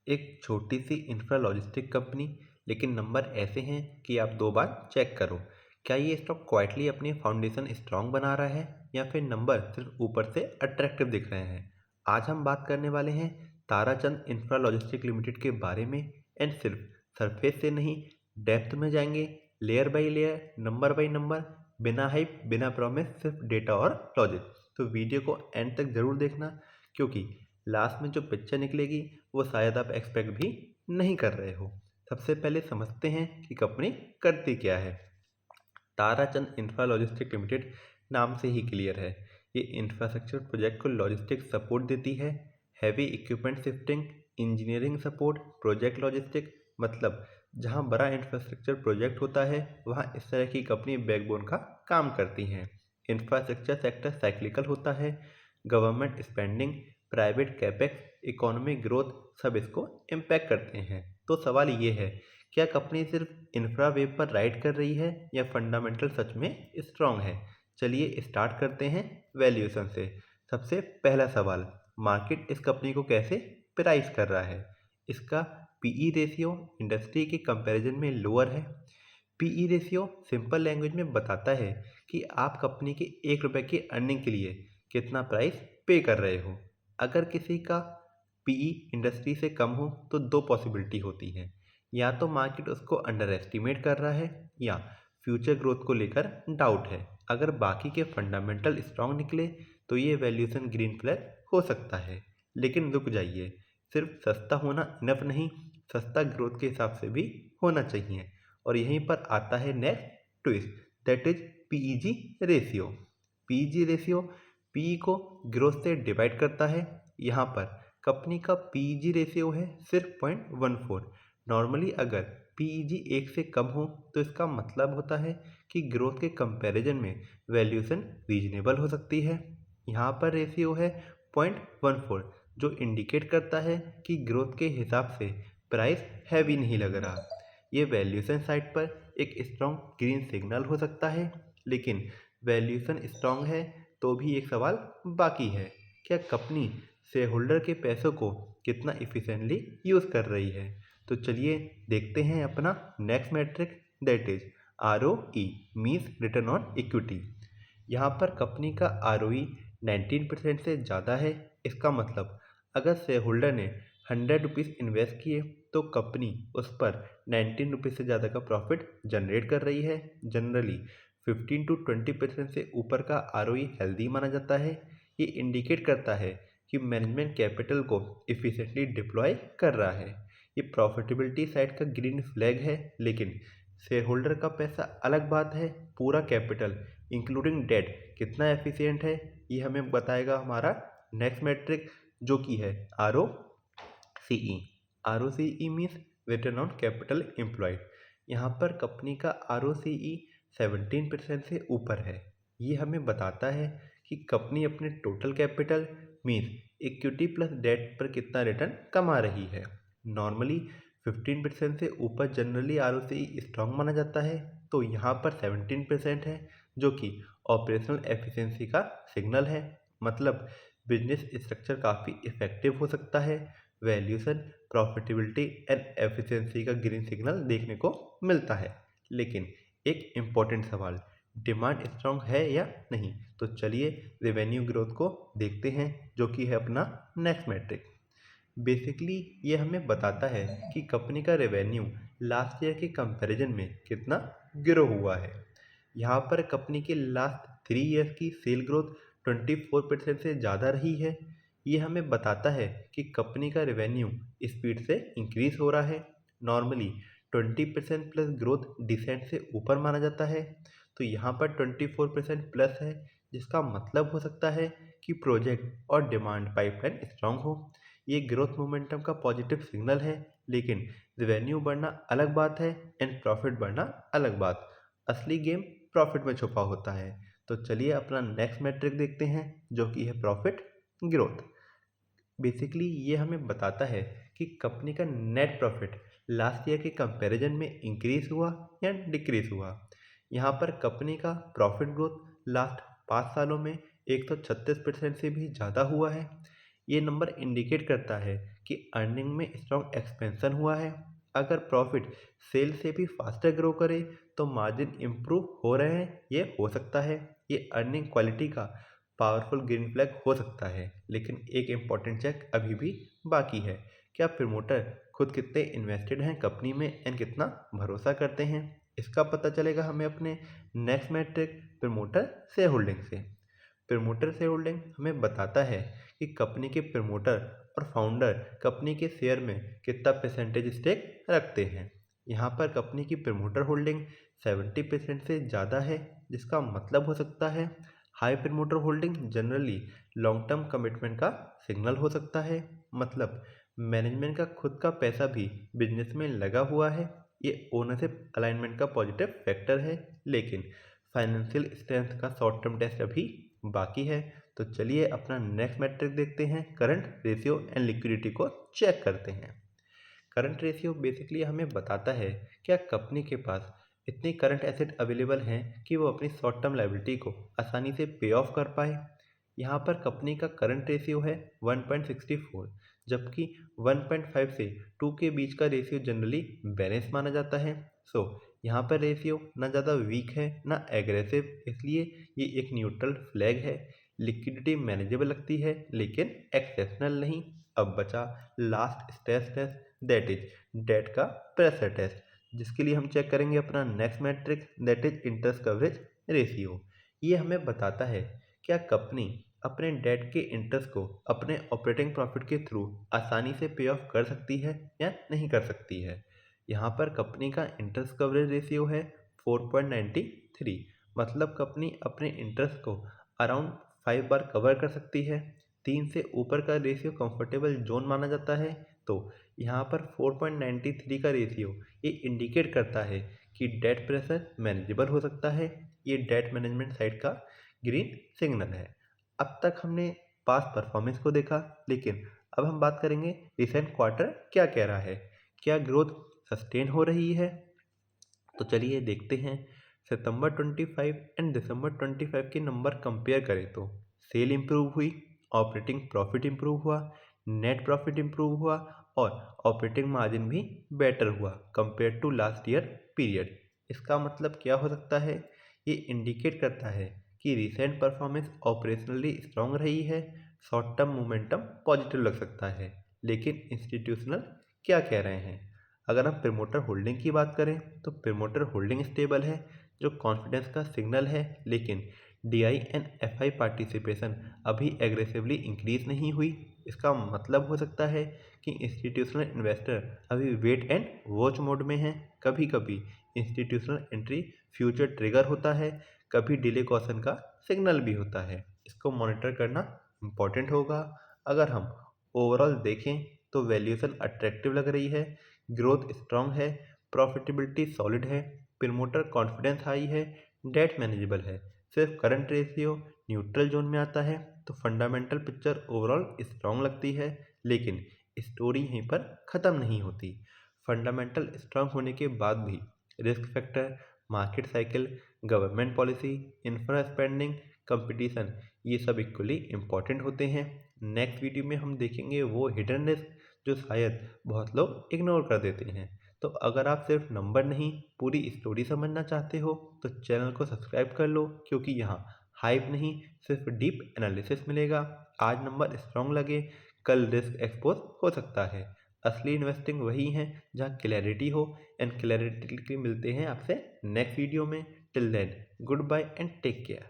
एक छोटी सी infra logistic company, लेकिन नंबर ऐसे हैं कि आप दो बार चेक करो। क्या ये स्टॉक क्वाइटली अपनी फाउंडेशन स्ट्रांग बना रहा है या फिर नंबर सिर्फ ऊपर से अट्रैक्टिव दिख रहे हैं। आज हम बात करने वाले हैं ताराचंद इंफ्रा लॉजिस्टिक लिमिटेड के बारे में। एंड सिर्फ सरफेस से नहीं, डेप्थ में जाएंगे, layer by layer, number by number, बिना हाइप बिना प्रॉमिस, सिर्फ डेटा और लॉजिक। तो वीडियो को एंड तक जरूर देखना, क्योंकि लास्ट में जो पिक्चर निकलेगी वो शायद आप एक्सपेक्ट भी नहीं कर रहे हो। सबसे पहले समझते हैं कि कंपनी करती क्या है। ताराचंद इंफ्रा लॉजिस्टिक लिमिटेड नाम से ही क्लियर है, ये इंफ्रास्ट्रक्चर प्रोजेक्ट को लॉजिस्टिक सपोर्ट देती है। Heavy equipment shifting, engineering support, project logistic, मतलब जहां बड़ा इंफ्रास्ट्रक्चर प्रोजेक्ट होता है वहां इस तरह की कंपनी बैकबोन का काम करती हैं। इंफ्रास्ट्रक्चर सेक्टर साइक्लिकल होता है। Government spending, private capex, economic growth सब इसको इम्पैक्ट करते हैं। तो सवाल ये है, क्या कंपनी सिर्फ इंफ्रा वेव पर राइड कर रही है या फंडामेंटल सच में स्ट्रांग है। चलिए स्टार्ट करते हैं वैल्यूएशन से। सबसे पहला सवाल, मार्केट इस कंपनी को कैसे प्राइस कर रहा है। इसका पीई रेशियो इंडस्ट्री के कंपैरिजन में लोअर है। पीई रेशियो सिंपल लैंग्वेज में बताता है कि आप कंपनी के 1 रुपये की अर्निंग के लिए कितना प्राइस पे कर रहे हो। अगर किसी का पीई इंडस्ट्री से कम हो तो दो पॉसिबिलिटी होती हैं, या तो मार्केट उसको अंडर एस्टिमेट कर रहा है या फ्यूचर ग्रोथ को लेकर डाउट है। अगर बाकी के फंडामेंटल स्ट्रांग निकले तो ये वैल्यूएशन ग्रीन फ्लैग हो सकता है। लेकिन रुक जाइए, सिर्फ सस्ता होना इनफ नहीं, सस्ता ग्रोथ के हिसाब से भी होना चाहिए। और यहीं पर आता है next twist, that is PEG ratio. PEG ratio PE को ग्रोथ से डिवाइड करता है। यहाँ पर कंपनी का पीईजी रेशियो है सिर्फ 0.14। नॉर्मली अगर पीईजी 1 से कम हो तो इसका मतलब होता है कि ग्रोथ के कंपैरिजन में वैल्यूएशन रीजनेबल हो सकती है। यहाँ पर रेशियो है 0.14, जो इंडिकेट करता है कि ग्रोथ के हिसाब से प्राइस हैवी नहीं लग रहा। ये वैल्यूएशन साइड पर एक स्ट्रॉन्ग ग्रीन सिग्नल हो सकता है। लेकिन वैल्यूएशन स्ट्रॉन्ग है तो भी एक सवाल बाकी है, क्या कंपनी शेयर होल्डर के पैसों को कितना इफिशिएंटली यूज़ कर रही है। तो चलिए देखते हैं अपना next metric, that is ROE, means return on equity. यहाँ पर कंपनी का ROE 19% से ज़्यादा है। इसका मतलब अगर शेयर होल्डर ने 100 रुपीज़ इन्वेस्ट किए तो कंपनी उस पर 19 रुपीज़ से ज़्यादा का प्रॉफिट जनरेट कर रही है। जनरली 15 to 20% से ऊपर का ROE हेल्दी माना जाता है। ये इंडिकेट करता है कि मैनेजमेंट कैपिटल को इफिशिएंटली डिप्लॉय कर रहा है। ये प्रॉफिटेबिलिटी साइड का ग्रीन फ्लैग है। लेकिन शेयर होल्डर का पैसा अलग बात है, पूरा कैपिटल इंक्लूडिंग डेट कितना एफिशिएंट है ये हमें बताएगा हमारा नेक्स्ट मैट्रिक, जो कि है ROCE। ROCE means return on capital employed. यहाँ पर कंपनी का ROCE 17% से ऊपर है। ये हमें बताता है कि कंपनी अपने total capital means equity plus debt पर कितना रिटर्न कमा रही है। नॉर्मली 15% से ऊपर जनरली ROCE स्ट्रांग माना जाता है, तो यहाँ पर 17% है, जो कि ऑपरेशनल एफिशिएंसी का सिग्नल है। मतलब बिजनेस स्ट्रक्चर काफ़ी इफेक्टिव हो सकता है। वैल्यूएशन, प्रॉफिटेबिलिटी एंड एफिशिएंसी का ग्रीन सिग्नल देखने को मिलता है। लेकिन एक इम्पॉर्टेंट सवाल, डिमांड स्ट्रांग है या नहीं। तो चलिए रेवेन्यू ग्रोथ को देखते हैं, जो कि है अपना नेक्स्ट मैट्रिक। बेसिकली ये हमें बताता है कि कंपनी का रेवेन्यू लास्ट ईयर के कंपैरिजन में कितना ग्रो हुआ है। यहाँ पर कंपनी के लास्ट 3 ईयर्स की सेल ग्रोथ 24% से ज़्यादा रही है। ये हमें बताता है कि कंपनी का रेवेन्यू स्पीड से इंक्रीज हो रहा है। नॉर्मली 20% प्लस ग्रोथ डिसेंट से ऊपर माना जाता है, तो यहाँ पर 24% प्लस है, जिसका मतलब हो सकता है कि प्रोजेक्ट और डिमांड पाइपलाइन स्ट्रांग हो। ये ग्रोथ मोमेंटम का पॉजिटिव सिग्नल है। लेकिन रेवेन्यू बढ़ना अलग बात है एंड प्रॉफिट बढ़ना अलग बात। असली गेम प्रॉफिट में छुपा होता है। तो चलिए अपना नेक्स्ट मैट्रिक देखते हैं, जो कि है प्रॉफिट ग्रोथ। बेसिकली ये हमें बताता है कि कंपनी का नेट प्रॉफिट लास्ट ईयर के कंपैरिजन में इंक्रीज हुआ या डिक्रीज हुआ। यहाँ पर कंपनी का प्रॉफिट ग्रोथ लास्ट 5 सालों में 136% से भी ज़्यादा हुआ है। ये नंबर इंडिकेट करता है कि अर्निंग में स्ट्रॉन्ग एक्सपेंशन हुआ है। अगर प्रॉफिट सेल से भी फास्टर ग्रो करे तो मार्जिन इम्प्रूव हो रहे हैं, ये हो सकता है। ये अर्निंग क्वालिटी का पावरफुल ग्रीन फ्लैग हो सकता है। लेकिन एक इम्पॉर्टेंट चेक अभी भी बाकी है। क्या प्रमोटर खुद कितने इन्वेस्टेड हैं कंपनी में एंड कितना भरोसा करते हैं? इसका पता चलेगा हमें अपने next metric promoter share holding से। प्रमोटर शेयर होल्डिंग हमें बताता है कि कंपनी के प्रमोटर और फाउंडर कंपनी के शेयर में कितना परसेंटेज स्टेक रखते हैं। यहाँ पर कंपनी की प्रमोटर होल्डिंग 70% से ज़्यादा है, जिसका मतलब हो सकता है high promoter holding generally long term commitment का सिग्नल हो सकता है। मतलब मैनेजमेंट का खुद का पैसा भी बिजनेस में लगा हुआ है। ये ओनरशिप अलाइनमेंट का पॉजिटिव फैक्टर है। लेकिन फाइनेंशियल स्ट्रेंथ का शॉर्ट टर्म टेस्ट अभी बाकी है। तो चलिए अपना नेक्स्ट मैट्रिक देखते हैं, करंट रेशियो एंड लिक्विडिटी को चेक करते हैं। करंट रेशियो बेसिकली हमें बताता है क्या कंपनी के पास इतनी करंट एसेट अवेलेबल हैं कि वो अपनी शॉर्ट टर्म लायबिलिटी को आसानी से पे ऑफ कर पाए। यहाँ पर कंपनी का करंट रेशियो है 1.64, जबकि 1.5 से 2 के बीच का रेशियो जनरली बैलेंस माना जाता है। सो यहाँ पर रेशियो ना ज़्यादा वीक है ना एग्रेसिव, इसलिए ये एक न्यूट्रल फ्लैग है। लिक्विडिटी मैनेजेबल लगती है लेकिन एक्सेप्शनल नहीं। अब बचा last stress test, that is debt का प्रेशर टेस्ट, जिसके लिए हम चेक करेंगे अपना next metric, that is interest coverage ratio. ये हमें बताता है क्या कंपनी अपने डेट के इंटरेस्ट को अपने ऑपरेटिंग प्रॉफिट के थ्रू आसानी से पे ऑफ कर सकती है या नहीं कर सकती है। यहाँ पर कंपनी का इंटरेस्ट कवरेज रेशियो है 4.93, मतलब कंपनी अपने इंटरेस्ट को अराउंड 5 बार कवर कर सकती है। 3 से ऊपर का रेशियो कंफर्टेबल जोन माना जाता है। तो यहाँ पर 4.93 का रेशियो ये इंडिकेट करता है कि डेट प्रेशर मैनेजेबल हो सकता है। ये डेट मैनेजमेंट साइड का ग्रीन सिग्नल है। अब तक हमने पास्ट परफॉर्मेंस को देखा, लेकिन अब हम बात करेंगे रिसेंट क्वार्टर क्या कह रहा है, क्या ग्रोथ सस्टेन हो रही है। तो चलिए देखते हैं। सितंबर 25 एंड दिसंबर 25 के नंबर कंपेयर करें तो सेल इंप्रूव हुई, ऑपरेटिंग प्रॉफिट इंप्रूव हुआ, नेट प्रॉफिट इंप्रूव हुआ और ऑपरेटिंग मार्जिन भी बेटर हुआ compare to last year period. इसका मतलब क्या हो सकता है? ये इंडिकेट करता है कि रिसेंट परफॉर्मेंस ऑपरेशनली स्ट्रांग रही है। शॉर्ट टर्म मोमेंटम पॉजिटिव लग सकता है। लेकिन इंस्टीट्यूशनल क्या कह रहे हैं? अगर हम प्रमोटर होल्डिंग की बात करें तो प्रमोटर होल्डिंग स्टेबल है, जो कॉन्फिडेंस का सिग्नल है। लेकिन DI एंड FI पार्टिसिपेशन अभी एग्रेसिवली इंक्रीज नहीं हुई। इसका मतलब हो सकता है कि इंस्टीट्यूशनल इन्वेस्टर अभी वेट एंड वॉच मोड में हैं। कभी कभी इंस्टीट्यूशनल एंट्री फ्यूचर ट्रिगर होता है, कभी डिले कॉशन का सिग्नल भी होता है। इसको मॉनिटर करना इम्पॉर्टेंट होगा। अगर हम ओवरऑल देखें तो वैल्यूएशन अट्रैक्टिव लग रही है, ग्रोथ स्ट्रांग है, प्रॉफिटेबिलिटी सॉलिड है, प्रमोटर कॉन्फिडेंस हाई है, डेट मैनेजेबल है। सिर्फ करंट रेशियो न्यूट्रल जोन में आता है। तो फंडामेंटल पिक्चर ओवरऑल स्ट्रांग लगती है। लेकिन स्टोरी यहीं पर ख़त्म नहीं होती। फंडामेंटल स्ट्रांग होने के बाद भी risk factor, market cycle, government policy, infra spending, competition, ये सब इक्वली इम्पॉर्टेंट होते हैं। नेक्स्ट वीडियो में हम देखेंगे वो हिडन रिस्क जो शायद बहुत लोग इग्नोर कर देते हैं। तो अगर आप सिर्फ नंबर नहीं पूरी स्टोरी समझना चाहते हो तो चैनल को सब्सक्राइब कर लो, क्योंकि यहाँ हाइप नहीं सिर्फ डीप एनालिसिस मिलेगा। आज नंबर स्ट्रॉन्ग लगे, कल रिस्क एक्सपोज हो सकता है। असली इन्वेस्टिंग वही है जहाँ क्लैरिटी हो। एंड क्लैरिटी मिलते हैं आपसे नेक्स्ट वीडियो में। Till then goodbye and take care.